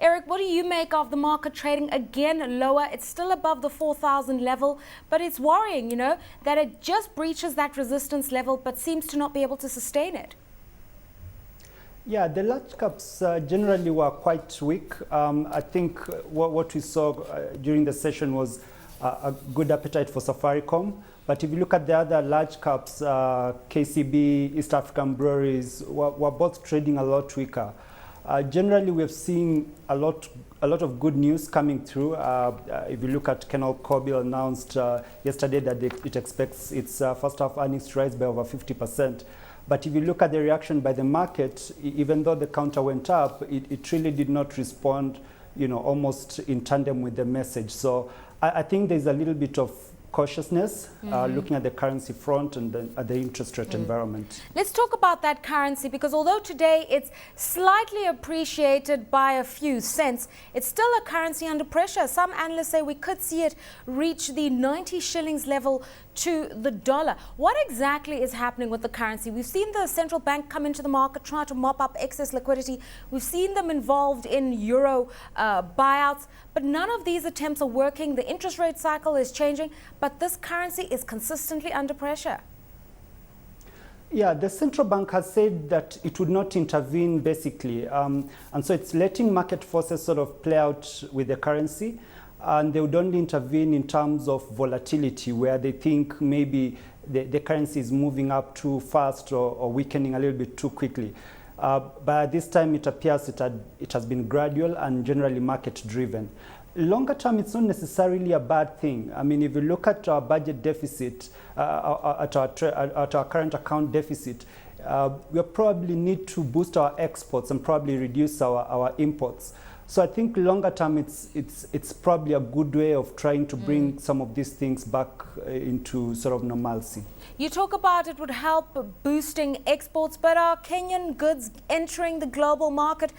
Eric, what do you make of the market trading again lower? It's still above the 4,000 level, but it's worrying, that it just breaches that resistance level but seems to not be able to sustain it. Yeah, the large caps generally were quite weak. I think what we saw during the session was a good appetite for Safaricom. But if you look at the other large caps, KCB, East African breweries, were both trading a lot weaker. Generally, we've seen a lot of good news coming through. If you look at Kenyan Shilling announced yesterday that it expects its first half earnings to rise by over 50%. But if you look at the reaction by the market, even though the counter went up, it really did not respond, almost in tandem with the message. So I think there's a little bit of cautiousness looking at the currency front and at the interest rate environment. Let's talk about that currency, because although today it's slightly appreciated by a few cents, it's still a currency under pressure. Some analysts say we could see it reach the 90 shillings level to the dollar. What exactly is happening with the currency? We've seen the central bank come into the market, try to mop up excess liquidity. We've seen them involved in euro buyouts, but none of these attempts are working. The interest rate cycle is changing, but this currency is consistently under pressure. Yeah, the central bank has said that it would not intervene, basically. And so it's letting market forces sort of play out with the currency. And they would only intervene in terms of volatility, where they think maybe the currency is moving up too fast or weakening a little bit too quickly. But at this time, it appears it has been gradual and generally market-driven. Longer term, it's not necessarily a bad thing. I mean, if you look at our budget deficit, at our current account deficit, we probably need to boost our exports and probably reduce our imports. So I think longer term, it's probably a good way of trying to bring some of these things back into sort of normalcy. You talk about it would help boosting exports, but are Kenyan goods entering the global market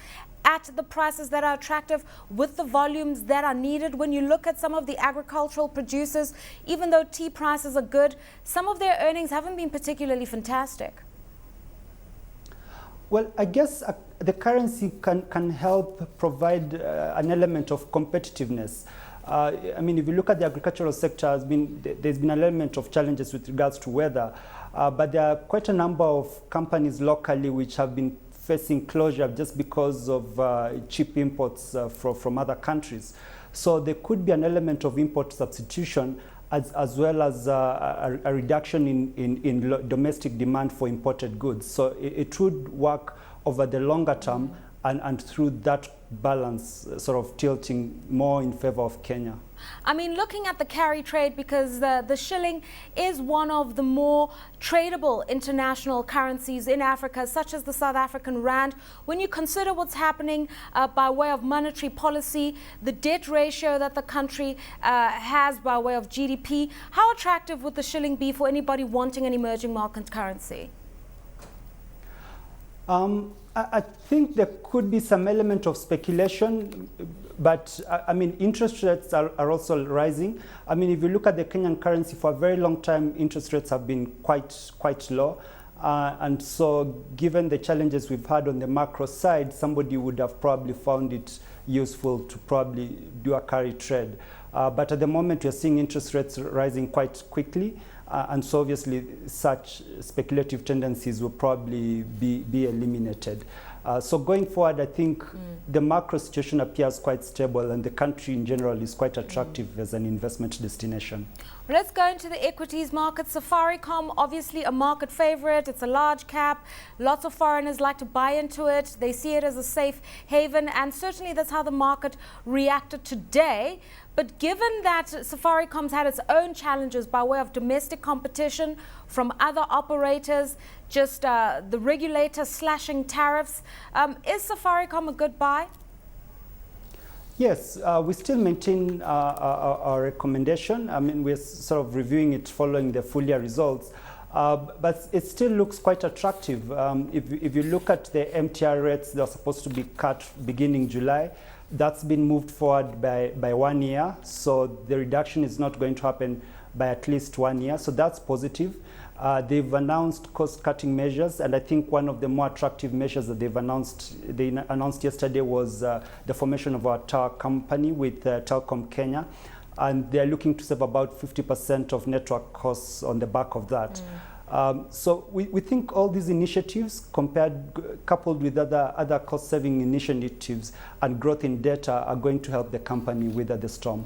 at the prices that are attractive with the volumes that are needed? When you look at some of the agricultural producers, even though tea prices are good, some of their earnings haven't been particularly fantastic. Well, I guess the currency can help provide an element of competitiveness. I mean, if you look at the agricultural sector, there's been an element of challenges with regards to weather, but there are quite a number of companies locally which have been facing closure just because of cheap imports from other countries. So there could be an element of import substitution as well as a reduction in domestic demand for imported goods. So it would work over the longer term and through that balance sort of tilting more in favor of Kenya. I mean, looking at the carry trade, because the shilling is one of the more tradable international currencies in Africa, such as the South African rand. When you consider what's happening by way of monetary policy, the debt ratio that the country has by way of GDP, how attractive would the shilling be for anybody wanting an emerging market currency? I think there could be some element of speculation, but I mean, interest rates are also rising. I mean, if you look at the Kenyan currency, for a very long time, interest rates have been quite low. And so given the challenges we've had on the macro side, somebody would have probably found it useful to probably do a carry trade. But at the moment, we're seeing interest rates rising quite quickly. And so obviously such speculative tendencies will probably be eliminated. So going forward, I think the macro situation appears quite stable and the country in general is quite attractive as an investment destination. Let's go into the equities market. Safaricom, obviously a market favorite. It's a large cap. Lots of foreigners like to buy into it. They see it as a safe haven, and certainly that's how the market reacted today. But given that Safaricom's had its own challenges by way of domestic competition from other operators, just the regulator slashing tariffs, is Safaricom a good buy? Yes, we still maintain our recommendation. I mean, we're sort of reviewing it following the full year results, but it still looks quite attractive. If you look at the MTR rates, they're supposed to be cut beginning July. That's been moved forward by 1 year, so the reduction is not going to happen by at least 1 year, so that's positive. They've announced cost-cutting measures, and I think one of the more attractive measures that they announced yesterday was the formation of our tower company with Telecom Kenya, and they're looking to save about 50% of network costs on the back of that. So we think all these initiatives, coupled with other cost-saving initiatives and growth in data, are going to help the company weather the storm.